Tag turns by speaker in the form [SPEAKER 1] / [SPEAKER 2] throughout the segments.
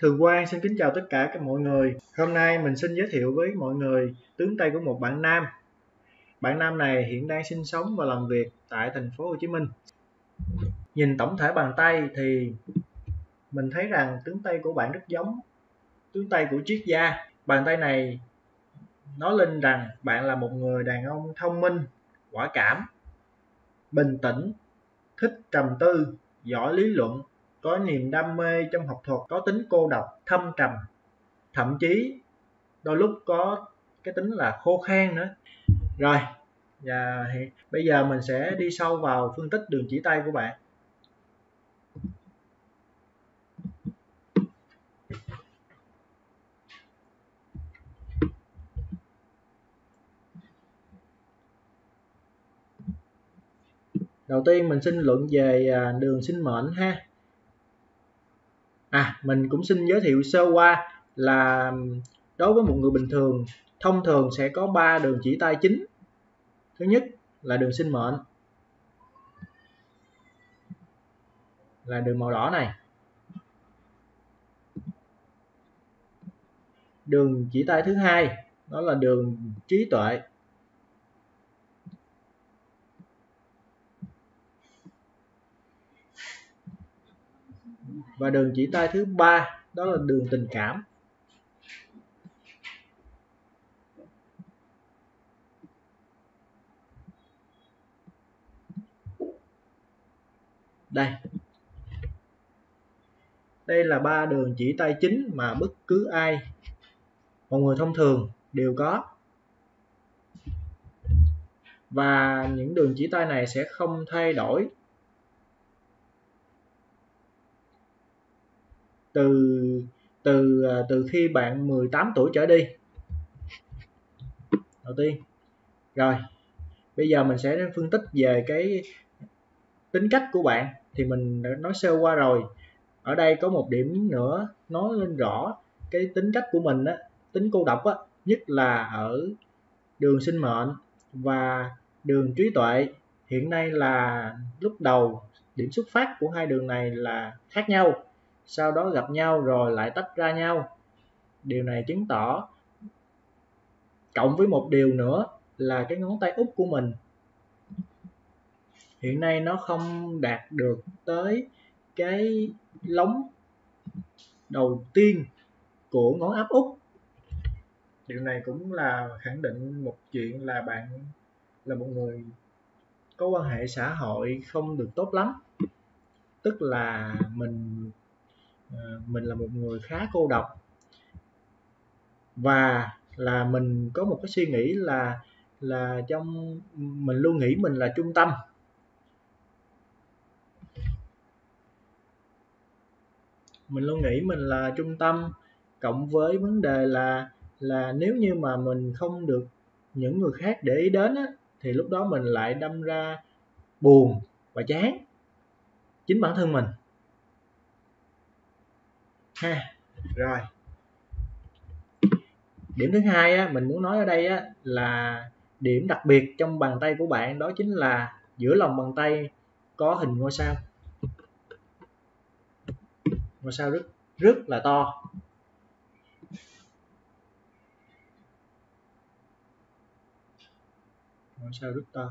[SPEAKER 1] Thường Quang xin kính chào tất cả các mọi người. Hôm nay mình xin giới thiệu với mọi người tướng tay của một bạn nam. Bạn nam này hiện đang sinh sống và làm việc tại thành phố Hồ Chí Minh. Nhìn tổng thể bàn tay thì mình thấy rằng tướng tay của bạn rất giống tướng tay của triết gia. Bàn tay này nói lên rằng bạn là một người đàn ông thông minh, quả cảm, bình tĩnh, thích trầm tư, giỏi lý luận, có niềm đam mê trong học thuật, có tính cô độc, thâm trầm, thậm chí đôi lúc có cái tính là khô khan nữa. Rồi, và bây giờ mình sẽ đi sâu vào phân tích đường chỉ tay của bạn. Đầu tiên mình xin luận về đường sinh mệnh ha. Mình cũng xin giới thiệu sơ qua là đối với một người bình thường, thông thường sẽ có 3 đường chỉ tay chính. Thứ nhất là đường sinh mệnh, là đường màu đỏ này. Đường chỉ tay thứ hai đó là đường trí tuệ. Và đường chỉ tay thứ ba đó là đường tình cảm. Đây là 3 đường chỉ tay chính mà bất cứ ai, một người thông thường đều có. Và những đường chỉ tay này sẽ không thay đổi từ khi bạn 18 tuổi trở đi. Đầu tiên. Rồi, bây giờ mình sẽ phân tích về cái tính cách của bạn thì mình đã nói sơ qua rồi. Ở đây có một điểm nữa nói lên rõ cái tính cách của mình á, tính cô độc á, nhất là ở đường sinh mệnh và đường trí tuệ. Hiện nay là lúc đầu điểm xuất phát của hai đường này là khác nhau, sau đó gặp nhau rồi lại tách ra nhau. Điều này chứng tỏ, cộng với một điều nữa là cái ngón tay út của mình hiện nay nó không đạt được tới cái lóng đầu tiên của ngón áp út. Điều này cũng là khẳng định một chuyện là bạn là một người có quan hệ xã hội không được tốt lắm, tức là mình là một người khá cô độc, và là mình có một cái suy nghĩ là trong mình luôn nghĩ mình là trung tâm. Mình luôn nghĩ mình là trung tâm, cộng với vấn đề là nếu như mà mình không được những người khác để ý đến á, thì lúc đó mình lại đâm ra buồn và chán chính bản thân mình ha. Rồi, điểm thứ hai á, mình muốn nói ở đây á, là điểm đặc biệt trong bàn tay của bạn, đó chính là giữa lòng bàn tay có hình ngôi sao. Ngôi sao rất là to. Ngôi sao rất to.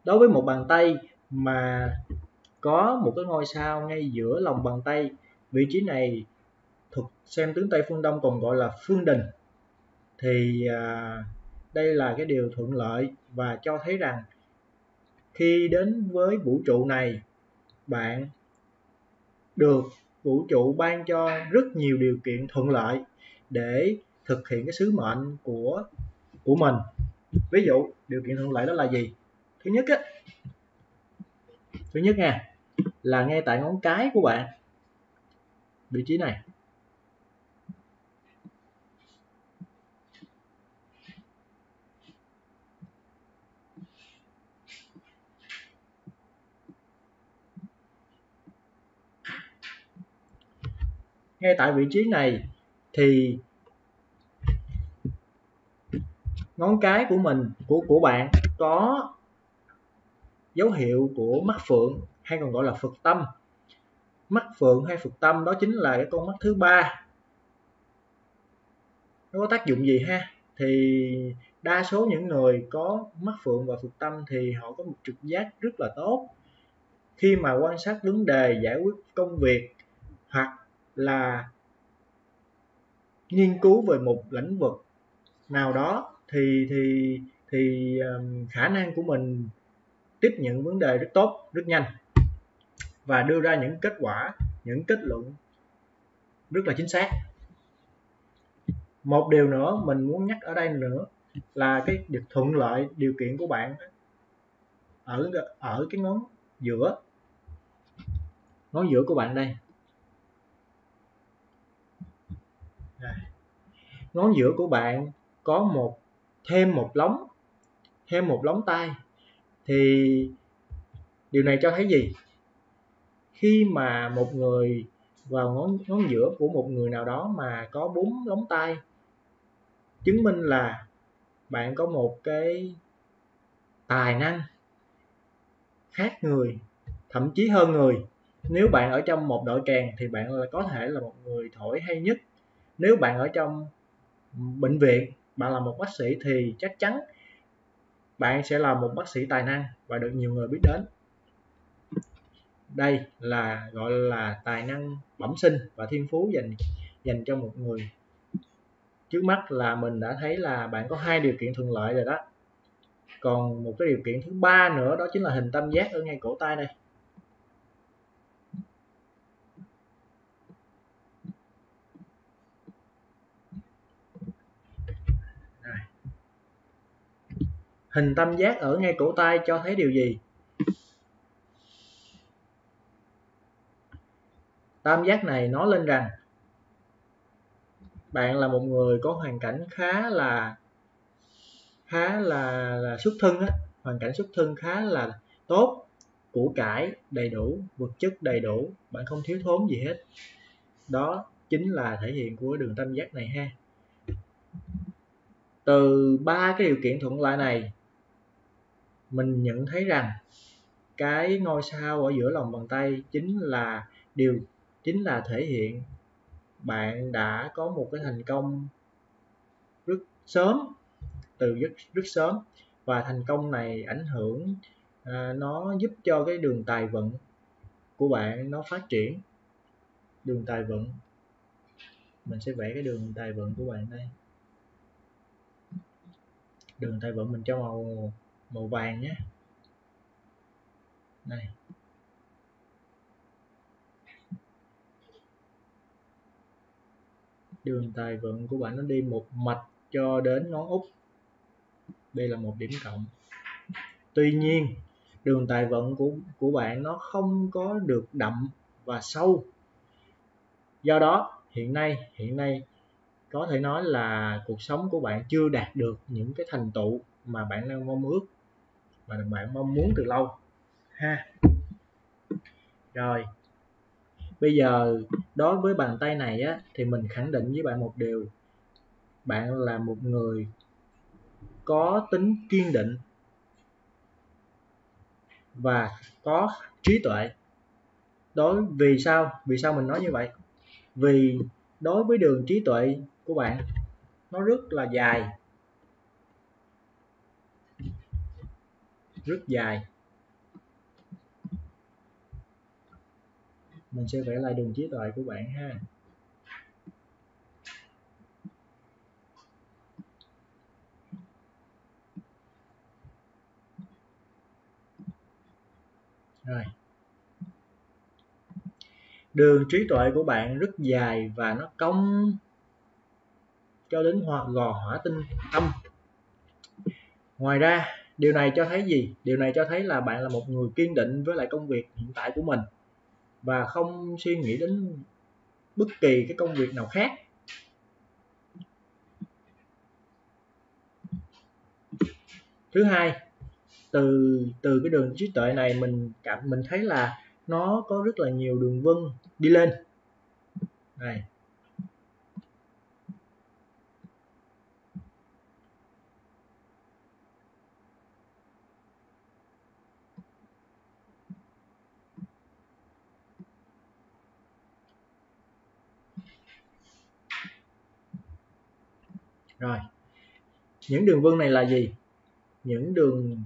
[SPEAKER 1] Đối với một bàn tay mà có một cái ngôi sao ngay giữa lòng bàn tay, vị trí này thuật xem tướng tay phương Đông còn gọi là phương đình, thì đây là cái điều thuận lợi và cho thấy rằng khi đến với vũ trụ này, bạn được vũ trụ ban cho rất nhiều điều kiện thuận lợi để thực hiện cái sứ mệnh của mình. Ví dụ điều kiện thuận lợi đó là gì? Thứ nhất nha, là ngay tại ngón cái của bạn, vị trí này, ngay tại vị trí này thì ngón cái của mình của bạn có dấu hiệu của mắt phượng hay còn gọi là phật tâm. Mắt phượng hay phật tâm đó chính là cái con mắt thứ ba. Nó có tác dụng gì ha? Thì đa số những người có mắt phượng và phật tâm thì họ có một trực giác rất là tốt khi mà quan sát vấn đề, giải quyết công việc hoặc là nghiên cứu về một lĩnh vực nào đó thì khả năng của mình tiếp nhận vấn đề rất tốt, rất nhanh và đưa ra những kết quả, những kết luận rất là chính xác. Một điều nữa mình muốn nhắc ở đây nữa là cái thuận lợi điều kiện của bạn ở cái ngón giữa của bạn đây. Ngón giữa của bạn có thêm một lóng tay. Thì điều này cho thấy gì? Khi mà một người vào ngón giữa của một người nào đó mà có 4 lóng tay, chứng minh là bạn có một cái tài năng khác người, thậm chí hơn người. Nếu bạn ở trong một đội kèn thì bạn có thể là một người thổi hay nhất. Nếu bạn ở trong bệnh viện, bạn là một bác sĩ thì chắc chắn bạn sẽ là một bác sĩ tài năng và được nhiều người biết đến. Đây là gọi là tài năng bẩm sinh và thiên phú dành cho một người. Trước mắt là mình đã thấy là bạn có 2 điều kiện thuận lợi rồi đó. Còn một cái điều kiện thứ ba nữa đó chính là hình tam giác ở ngay cổ tay đây. Hình tam giác ở ngay cổ tay cho thấy điều gì? Tam giác này nói lên rằng bạn là một người có hoàn cảnh khá là xuất thân á, hoàn cảnh xuất thân khá là tốt, của cải đầy đủ, vật chất đầy đủ, bạn không thiếu thốn gì hết. Đó chính là thể hiện của đường tam giác này ha. Từ 3 cái điều kiện thuận lợi này, mình nhận thấy rằng cái ngôi sao ở giữa lòng bàn tay chính là thể hiện bạn đã có một cái thành công rất sớm, từ rất sớm, và thành công này ảnh hưởng, nó giúp cho cái đường tài vận của bạn nó phát triển. Đường tài vận, mình sẽ vẽ cái đường tài vận của bạn đây. Đường tài vận mình cho màu vàng nhé. Đây. Đường tài vận của bạn nó đi một mạch cho đến ngón út. Đây là một điểm cộng. Tuy nhiên đường tài vận của bạn nó không có được đậm và sâu. Do đó hiện nay có thể nói là cuộc sống của bạn chưa đạt được những cái thành tựu mà bạn đang mong ước, mà bạn mong muốn từ lâu ha. Rồi bây giờ đối với bàn tay này á, thì mình khẳng định với bạn một điều: bạn là một người có tính kiên định và có trí tuệ. Vì sao mình nói như vậy? Vì đối với đường trí tuệ của bạn nó rất là dài, rất dài. Mình sẽ vẽ lại đường trí tuệ của bạn ha. Rồi, đường trí tuệ của bạn rất dài và nó cong cho đến gò hỏa tinh âm. Ngoài ra điều này cho thấy gì? Điều này cho thấy là bạn là một người kiên định với lại công việc hiện tại của mình và không suy nghĩ đến bất kỳ cái công việc nào khác. Thứ hai, từ cái đường trí tuệ này mình thấy là nó có rất là nhiều đường vân đi lên. Này, Rồi, những đường vân này là gì? Những đường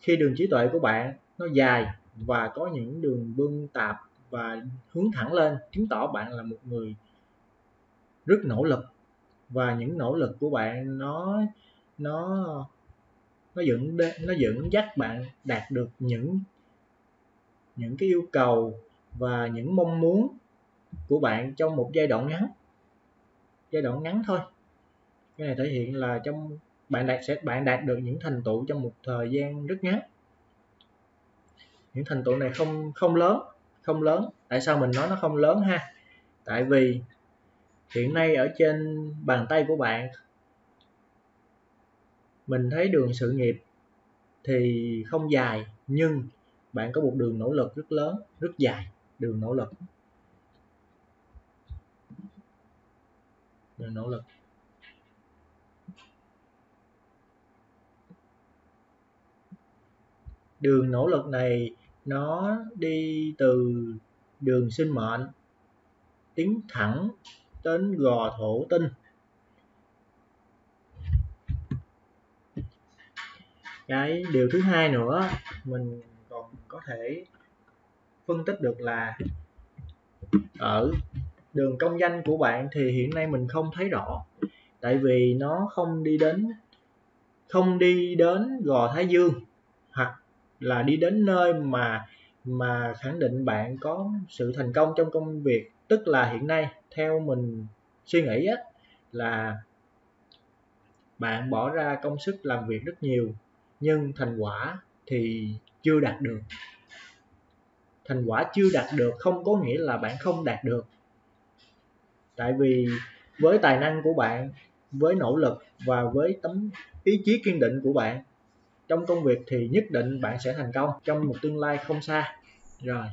[SPEAKER 1] khi đường trí tuệ của bạn nó dài và có những đường vân tạp và hướng thẳng lên, chứng tỏ bạn là một người rất nỗ lực, và những nỗ lực của bạn nó nó dẫn dắt bạn đạt được những cái yêu cầu và những mong muốn của bạn trong một giai đoạn ngắn thôi. Cái này thể hiện là trong bạn đạt được những thành tựu trong một thời gian rất ngắn. Những thành tựu này không lớn. Tại sao mình nói nó không lớn ha? Tại vì hiện nay ở trên bàn tay của bạn, mình thấy đường sự nghiệp thì không dài, nhưng bạn có một đường nỗ lực rất lớn, rất dài. Đường nỗ lực đường nỗ lực này nó đi từ đường sinh mệnh tiến thẳng đến gò thổ tinh. Cái điều thứ hai nữa mình còn có thể phân tích được là ở đường công danh của bạn thì hiện nay mình không thấy rõ, tại vì nó không đi đến gò Thái Dương, hoặc là đi đến nơi mà khẳng định bạn có sự thành công trong công việc. Tức là hiện nay theo mình suy nghĩ á, là bạn bỏ ra công sức làm việc rất nhiều, nhưng thành quả thì chưa đạt được. Thành quả chưa đạt được không có nghĩa là bạn không đạt được, tại vì với tài năng của bạn, với nỗ lực và với tấm ý chí kiên định của bạn trong công việc thì nhất định bạn sẽ thành công trong một tương lai không xa. Rồi,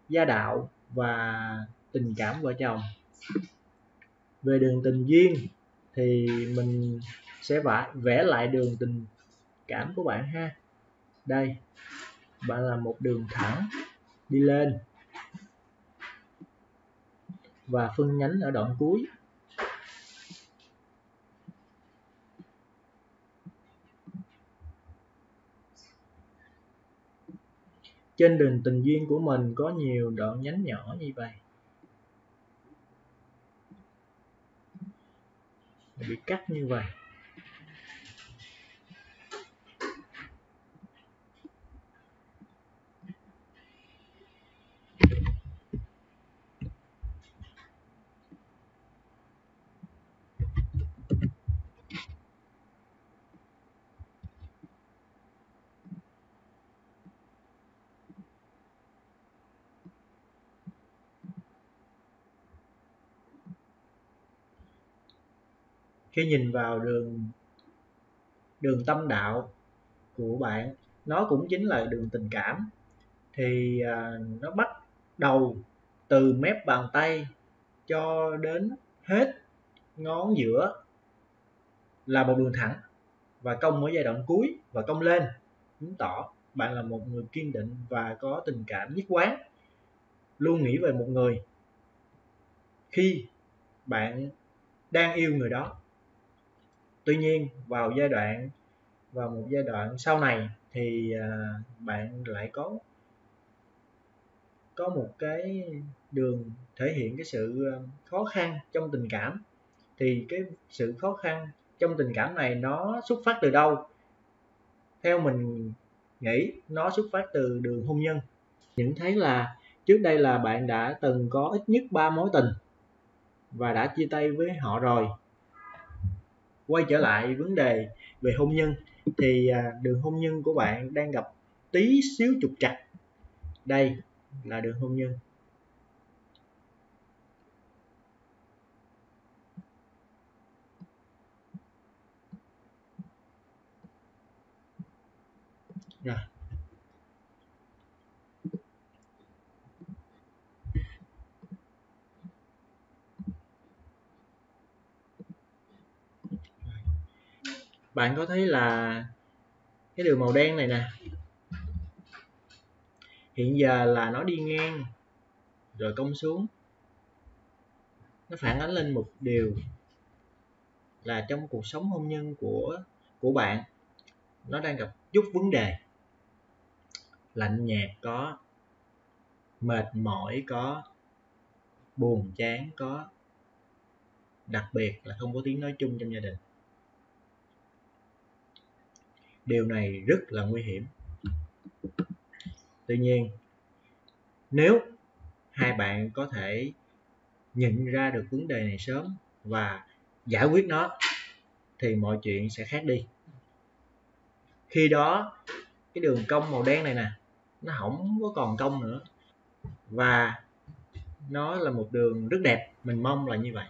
[SPEAKER 1] gia đạo và tình cảm vợ chồng. Về đường tình duyên thì mình sẽ vẽ lại đường tình cảm của bạn ha. Đây, bạn là một đường thẳng đi lên và phân nhánh ở đoạn cuối. Trên đường tình duyên của mình có nhiều đoạn nhánh nhỏ như vậy, bị cắt như vậy. Khi nhìn vào đường tâm đạo của bạn, nó cũng chính là đường tình cảm, thì nó bắt đầu từ mép bàn tay cho đến hết ngón giữa là một đường thẳng và cong ở giai đoạn cuối và cong lên, chứng tỏ bạn là một người kiên định và có tình cảm nhất quán, luôn nghĩ về một người khi bạn đang yêu người đó. Tuy nhiên vào một giai đoạn sau này thì bạn lại có một cái đường thể hiện cái sự khó khăn trong tình cảm. Thì cái sự khó khăn trong tình cảm này nó xuất phát từ đâu? Theo mình nghĩ nó xuất phát từ đường hôn nhân. Nhận thấy là trước đây là bạn đã từng có ít nhất 3 mối tình và đã chia tay với họ rồi. Quay trở lại vấn đề về hôn nhân thì đường hôn nhân của bạn đang gặp tí xíu trục trặc. Đây là đường hôn nhân. Rồi, bạn có thấy là cái đường màu đen này nè, hiện giờ là nó đi ngang rồi cong xuống, nó phản ánh lên một điều là trong cuộc sống hôn nhân của bạn nó đang gặp chút vấn đề. Lạnh nhạt có, mệt mỏi có, buồn chán có, đặc biệt là không có tiếng nói chung trong gia đình. Điều này rất là nguy hiểm. Tuy nhiên, nếu hai bạn có thể nhận ra được vấn đề này sớm và giải quyết nó thì mọi chuyện sẽ khác đi. Khi đó cái đường cong màu đen này nè, nó không có còn cong nữa và nó là một đường rất đẹp. Mình mong là như vậy.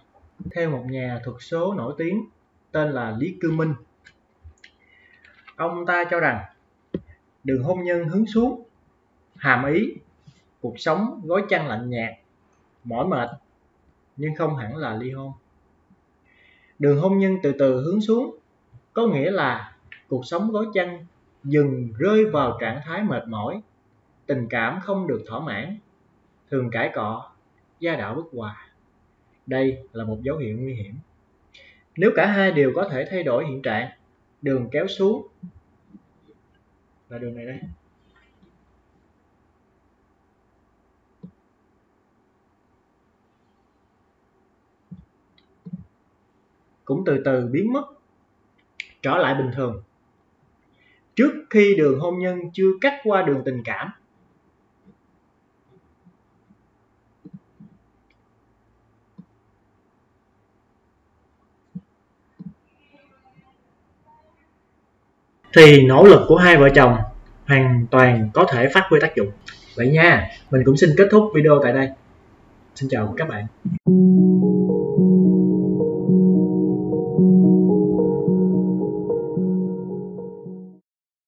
[SPEAKER 1] Theo một nhà thuật số nổi tiếng tên là Lý Cư Minh, ông ta cho rằng đường hôn nhân hướng xuống hàm ý cuộc sống gói chăn lạnh nhạt, mỏi mệt, nhưng không hẳn là ly hôn. Đường hôn nhân từ từ hướng xuống có nghĩa là cuộc sống gói chăn dừng rơi vào trạng thái mệt mỏi, tình cảm không được thỏa mãn, thường cãi cọ, gia đạo bất hòa. Đây là một dấu hiệu nguy hiểm. Nếu cả hai đều có thể thay đổi hiện trạng, đường kéo xuống là đường này đây. Cũng từ từ biến mất, trở lại bình thường. Trước khi đường hôn nhân chưa cắt qua đường tình cảm, thì nỗ lực của hai vợ chồng hoàn toàn có thể phát huy tác dụng. Vậy nha, mình cũng xin kết thúc video tại đây. Xin chào các bạn.